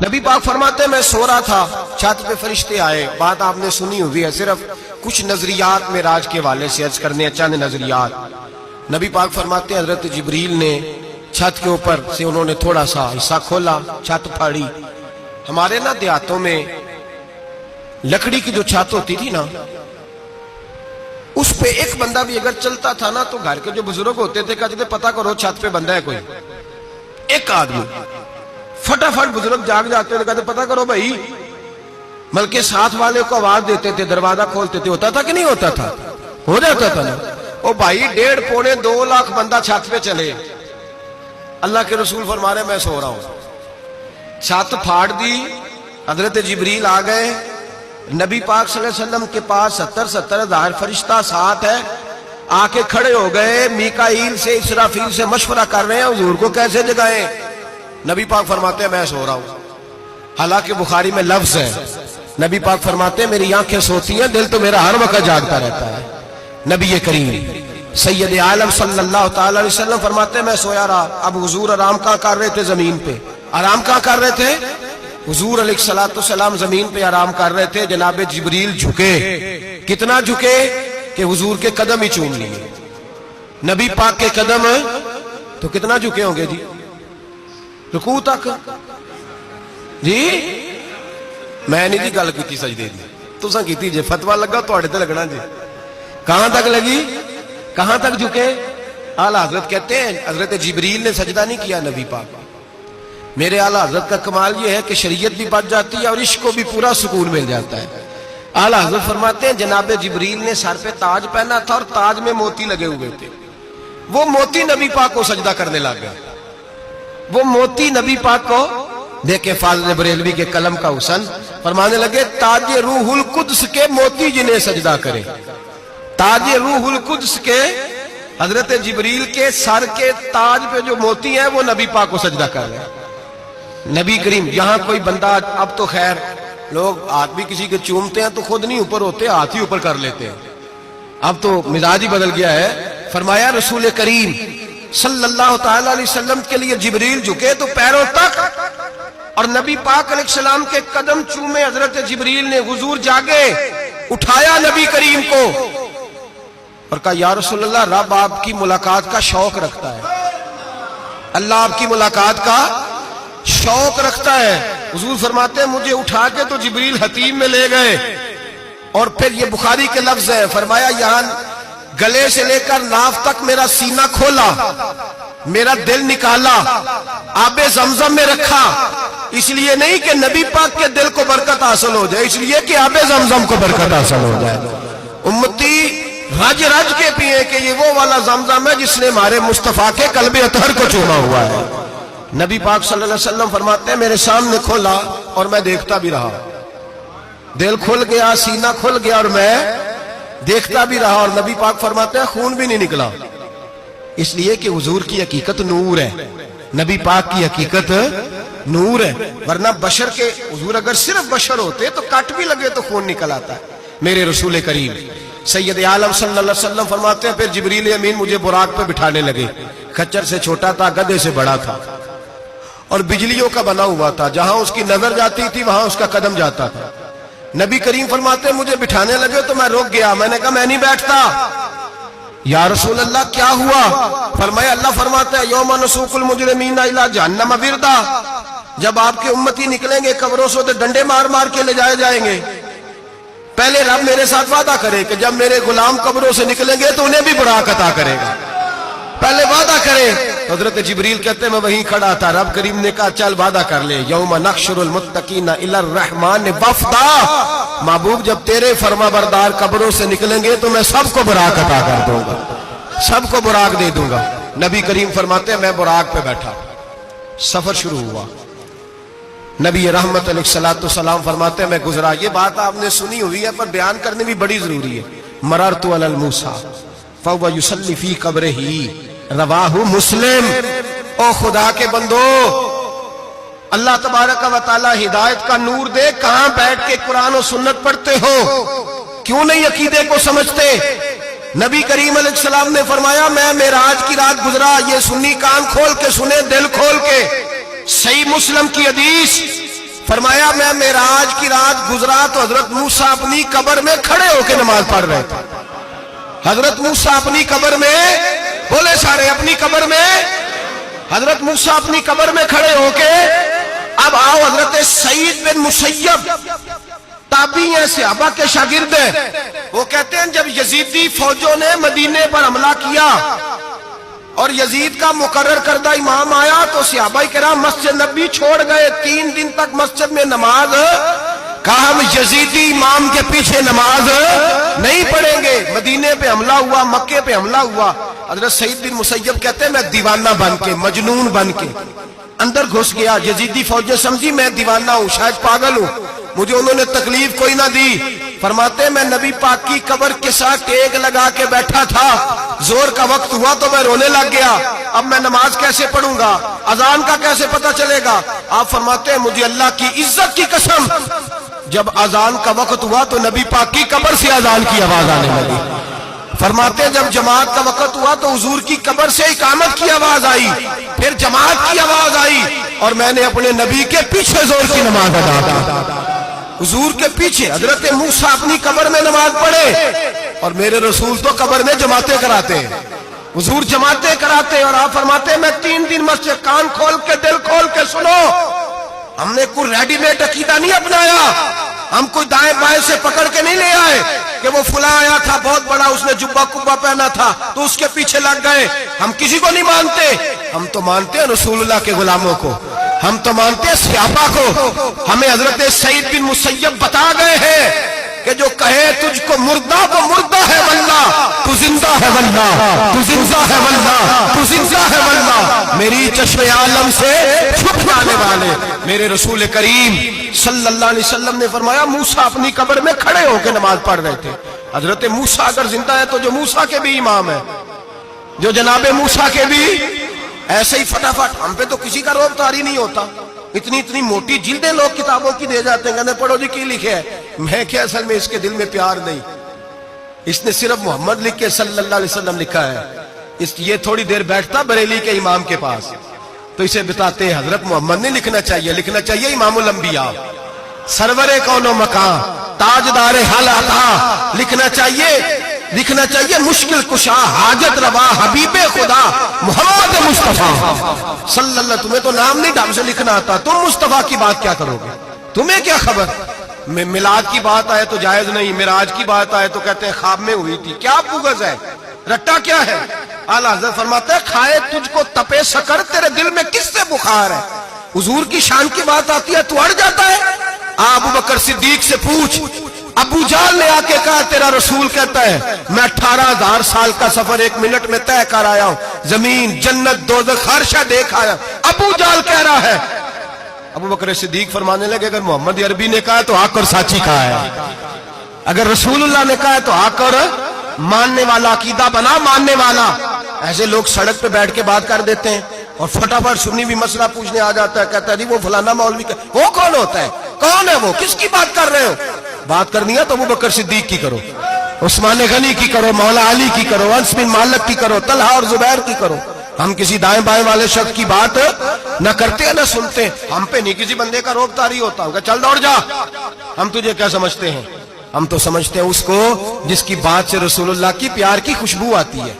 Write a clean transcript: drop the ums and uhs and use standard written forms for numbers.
نبی پاک فرماتے ہیں میں سو رہا تھا، چھت پہ فرشتے آئے، بات آپ نے سنی ہوئی ہے، صرف کچھ نظریات معراج کے والے سے عرض کرنے ہیں، چند نظریات۔ نبی پاک فرماتے ہیں حضرت جبریل نے چھت کے اوپر سے انہوں نے تھوڑا سا حصہ کھولا، چھت پھاڑی۔ ہمارے نا دیہاتوں میں لکڑی کی جو چھت ہوتی تھی نا، اس پہ ایک بندہ بھی اگر چلتا تھا نا تو گھر کے جو بزرگ ہوتے تھے کہتے تھے پتہ کرو چھت پہ بندہ ہے کوئی، ایک آدمی فٹافٹ بزرگ جاگ جاتے تھے، کہتے پتہ کرو بھائی، بلکہ ساتھ والے کو آواز دیتے تھے، دروازہ کھولتے تھے، ہوتا تھا کہ نہیں ہوتا تھا؟ ہو جاتا تھا نا۔ او بھائی 1.5 پونے 2 لاکھ بندہ چھت پہ چلے، اللہ کے رسول فرما رہے میں سو رہا ہوں، چھت پھاڑ دی، حضرت جبریل آ گئے، نبی پاک صلی اللہ علیہ وسلم کے پاس 70 ہزار فرشتہ ساتھ ہے، آ کے کھڑے ہو گئے، میکائیل سے اسرافیل سے مشورہ کر رہے ہیں حضور کو کیسے جگائیں۔ نبی پاک فرماتے ہیں میں سو رہا ہوں، حالانکہ بخاری میں لفظ ہے، نبی پاک فرماتے ہیں میری آنکھیں سوتی ہیں، دل تو میرا ہر وقت جاگتا رہتا ہے۔ نبی کریم سید عالم صلی اللہ تعالی علیہ وسلم فرماتے ہیں میں سویا رہا، اب حضور آرام کہاں کر رہے تھے؟ زمین پہ۔ آرام کہاں کر رہے تھے؟ حضور علیہ السلام زمین پہ آرام کر رہے تھے، جناب جبریل جھکے، کتنا جھکے کہ حضور کے قدم ہی چوم لیے، نبی پاک کے قدم، تو کتنا جھکے ہوں گے جی؟ رکوع تک جی؟ میں نہیں دی گل کی سجدے دی، تساں کیتی جے، فتویٰ لگا تواڈے تے لگنا جی۔ کہاں تک لگی؟ کہاں تک جھکے؟ اعلیٰ حضرت کہتے ہیں حضرت جبریل نے سجدہ نہیں کیا نبی پاک۔ میرے اعلیٰ حضرت کا کمال یہ ہے کہ شریعت بھی بچ جاتی ہے اور عشق کو بھی پورا سکون مل جاتا ہے۔ اعلیٰ حضرت فرماتے ہیں جناب جبریل نے سر پہ تاج پہنا تھا اور تاج میں موتی لگے ہوئے تھے، وہ موتی نبی پاک کو سجدہ کرنے لگ گئے، وہ موتی نبی پاک کو دیکھیں، فاضل بریلوی کے قلم کا حسن، فرمانے لگے تاج روح القدس کے موتی جنہیں سجدہ کرے، تاج روح القدس کے حضرت جبریل کے سر کے تاج پہ جو موتی ہیں وہ نبی پاک کو سجدہ کر رہے ہیں۔ نبی کریم یہاں کوئی بندہ، اب تو خیر لوگ ہاتھ بھی کسی کے چومتے ہیں تو خود نہیں اوپر ہوتے، ہاتھ ہی اوپر کر لیتے ہیں، اب تو مزاج ہی بدل گیا ہے۔ فرمایا رسول کریم صلی اللہ تعالی علیہ وسلم کے لیے جبریل جھکے تو پیروں تک، اور نبی پاک علیہ السلام کے قدم چومے حضرت جبریل نے، حضور جاگے، اٹھایا نبی کریم کو اور کہا یا رسول اللہ، رب آپ کی ملاقات کا شوق رکھتا ہے، اللہ آپ کی ملاقات کا شوق رکھتا ہے۔ حضور فرماتے ہیں مجھے اٹھا کے تو جبریل حتیم میں لے گئے، اور پھر یہ بخاری کے لفظ ہے، فرمایا یہاں گلے سے لے کر ناف تک میرا سینہ کھولا، میرا دل نکالا، آب زمزم میں رکھا، اس لیے نہیں کہ نبی پاک کے دل کو برکت حاصل ہو جائے، اس لیے کہ آب زمزم کو برکت حاصل ہو جائے۔ امتی رج رج کے پیئے کہ یہ وہ والا زمزم ہے جس نے ہمارے مصطفیٰ کے قلب اطہر کو چوما ہوا ہے۔ نبی پاک صلی اللہ علیہ وسلم فرماتے ہیں میرے سامنے کھولا اور میں دیکھتا بھی رہا، دل کھل گیا، سینہ کھل گیا اور میں دیکھتا بھی رہا، اور نبی پاک فرماتے ہیں خون بھی نہیں نکلا، اس لیے کہ حضور کی حقیقت نور ہے، نبی پاک کی حقیقت نور ہے، ورنہ بشر کے، حضور اگر صرف بشر ہوتے تو کٹ بھی لگے تو خون نکل آتا ہے۔ میرے رسول کریم سید عالم صلی اللہ علیہ وسلم فرماتے ہیں پھر جبریل امین مجھے براق پہ بٹھانے لگے، خچر سے چھوٹا تھا، گدھے سے بڑا تھا، اور بجلیوں کا بنا ہوا تھا، جہاں اس کی نظر جاتی تھی وہاں اس کا قدم جاتا تھا۔ نبی کریم فرماتے ہیں مجھے بٹھانے لگے تو میں رک گیا، میں نے کہا میں نہیں بیٹھتا۔ یا رسول اللہ کیا ہوا؟ فرمایا اللہ فرماتا ہے یوم نسوق المجرمین الی جہنم وردا، جب آپ کے امتی نکلیں گے قبروں سے تو ڈنڈے مار مار کے لے جائے جائیں گے، پہلے رب میرے ساتھ وعدہ کرے کہ جب میرے غلام قبروں سے نکلیں گے تو انہیں بھی براق عطا کرے گا، پہلے وعدہ کرے۔ حضرت جبریل کہتے ہیں میں وہیں کھڑا تھا، رب کریم نے کہا چل وعدہ کر لے، یوم نحشر المتقین الی الرحمن وفدا، محبوب جب تیرے فرما بردار قبروں سے نکلیں گے تو میں سب کو براق عطا کر دوں گا، سب کو براق دے دوں گا۔ نبی کریم فرماتے ہیں میں براق پہ بیٹھا، سفر شروع ہوا، نبی رحمت علیہ السلام فرماتے ہیں میں گزرا، یہ بات آپ نے سنی ہوئی ہے پر بیان کرنے بھی بڑی ضروری ہے، مررت علی الموسیٰ فہو یصلی فی قبرہ رواہ مسلم۔ او خدا کے بندو، اللہ تبارک و تعالی ہدایت کا نور دے، کہاں بیٹھ کے قرآن و سنت پڑھتے ہو، کیوں نہیں عقیدے کو سمجھتے؟ نبی کریم علیہ السلام نے فرمایا میں معراج کی رات گزرا، یہ سنی کان کھول کے سنے، دل کھول کے، صحیح مسلم کی حدیث، فرمایا میں معراج کی رات گزرا تو حضرت موسیٰ اپنی قبر میں کھڑے ہو کے نماز پڑھ رہے تھے. حضرت موسیٰ اپنی قبر میں, بولے سارے, اپنی قبر میں, حضرت موسیٰ اپنی قبر میں کھڑے ہو کے. اب آؤ, حضرت سعید بن مسیب تابعی ہیں, صحابہ کے شاگرد ہیں, وہ کہتے ہیں جب یزیدی فوجوں نے مدینے پر حملہ کیا اور یزید کا مقرر کردہ امام آیا تو صحابہ کرام مسجد نبی چھوڑ گئے. 3 دن تک مسجد میں نماز, کہا ہم یزیدی امام کے پیچھے نماز نہیں پڑھیں گے. مدینے پہ حملہ ہوا, مکے پہ حملہ ہوا. حضرت سعید بن مسیب کہتے ہیں میں دیوانہ بن کے, مجنون بن کے اندر گھس گیا. یزیدی فوجیں سمجھی میں دیوانہ ہوں, شاید پاگل ہوں, مجھے انہوں نے تکلیف کوئی نہ دی. فرماتے میں نبی پاک کی قبر کے ساتھ ٹیک لگا کے بیٹھا تھا, زور کا وقت ہوا تو میں رونے لگ گیا. اب میں نماز کیسے پڑھوں گا, اذان کا کیسے پتہ چلے گا. آپ فرماتے ہیں مجھے اللہ کی عزت کی قسم, جب اذان کا وقت ہوا تو نبی پاک کی قبر سے اذان کی آواز آنے لگی. فرماتے ہیں جب جماعت کا وقت ہوا تو حضور کی قبر سے اقامت کی آواز آئی, پھر جماعت کی آواز آئی, اور میں نے اپنے نبی کے پیچھے زور کی نماز ادا کی. حضور کے پیچھے حضرت موسیٰ اپنی قبر میں نماز پڑھے, اور میرے رسول تو قبر میں جماعتیں کراتے ہیں. حضور جماعتیں کراتے, اور آپ فرماتے ہیں میں 3 دن مسجد, کان کھول کے دل کھول کے سنو, ہم نے کوئی ریڈی میڈ عقیدہ نہیں اپنایا, ہم کوئی دائیں بائیں سے پکڑ کے نہیں لے آئے کہ وہ فلاں آیا تھا بہت بڑا, اس نے جبہ کبہ پہنا تھا تو اس کے پیچھے لگ گئے. ہم کسی کو نہیں مانتے, ہم تو مانتے ہیں رسول اللہ کے غلاموں کو, ہم تو مانتے ہیں صحابہ کو. ہمیں حضرت سعید بن مسیب بتا گئے ہیں کہ جو کہے تجھ کو مردہ وہ مردہ ہے واللہ, تو زندہ ہے واللہ, تو زندہ ہے واللہ, تو زندہ ہے واللہ. میری چشم عالم سے چھپ جانے والے میرے رسول کریم صلی اللہ علیہ وسلم نے فرمایا موسیٰ اپنی قبر میں کھڑے ہو کے نماز پڑھ رہے تھے. حضرت موسیٰ اگر زندہ ہے تو جو موسیٰ کے بھی امام ہے, جو جناب موسیٰ کے بھی, ایسے ہی فٹافٹ. ہم پہ تو کسی کا روب طاری نہیں ہوتا, اتنی موٹی جلدیں لوگ کتابوں کی دے جاتے ہیں, کہنے پڑھو جی کی لکھے ہے. میں کیا, اصل میں اس کے دل میں پیار نہیں, اس نے صرف محمد لکھ کے صلی اللہ علیہ وسلم لکھا ہے. یہ تھوڑی دیر بیٹھتا بریلی کے امام کے پاس تو اسے بتاتے ہیں حضرت محمد نے لکھنا چاہیے, لکھنا چاہیے امام الانبیاء, سرور کون و مکان, تاجدار حال عطا, لکھنا چاہیے مشکل کشا, حاجت روا, حبیب خدا محمد مصطفیٰ صلی اللہ. تمہیں تو نام نہیں ڈھنگ سے لکھنا آتا, تم مصطفیٰ کی بات کیا کرو گے, تمہیں کیا خبر. میلاد کی بات آئے تو جائز نہیں, معراج کی بات آئے تو کہتے ہیں خواب میں ہوئی تھی. کیا بغض ہے, رٹا کیا ہے. اعلیٰ حضرت فرماتے ہیں کھائے تجھ کو تپے سکر, تیرے دل میں کس سے بخار ہے. حضور کی شان کی بات آتی ہے تو اڑ جاتا ہے. ابو بکر صدیق سے پوچھ, ابو جہل نے آ کے کہا تیرا رسول کہتا ہے میں 18,000 سال کا سفر 1 منٹ میں طے کر آیا ہوں, زمین جنت دوزخ ہر شے دیکھ آیا. ابو جہل کہہ رہا ہے. ابو بکر صدیق فرمانے لگے اگر محمد عربی نے کہا تو آ کر ساچی کہا ہے, اگر رسول اللہ نے کہا تو آ کر ماننے والا, عقیدہ بنا ماننے والا. ایسے لوگ سڑک پہ بیٹھ کے بات کر دیتے ہیں اور فٹافٹ سنی بھی مسئلہ پوچھنے آ جاتا ہے, کہتا ہے جی وہ فلانا مولوی کا, وہ کون ہوتا ہے, کون ہے وہ, کس کی بات کر رہے ہو. بات کرنی ہے تو ابو بکر صدیق کی کرو, عثمان غنی کی کرو, مولا علی کی کرو, انس بن مالک کی کرو, طلحہ اور زبیر کی کرو. ہم کسی دائیں بائیں والے شخص کی بات نہ کرتے نہ سنتے. ہم پہ نہیں کسی بندے کا روب طاری ہوتا ہوگا, چل دوڑ جا, ہم تجھے کیا سمجھتے ہیں. ہم تو سمجھتے ہیں اس کو جس کی بات سے رسول اللہ کی پیار کی خوشبو آتی ہے.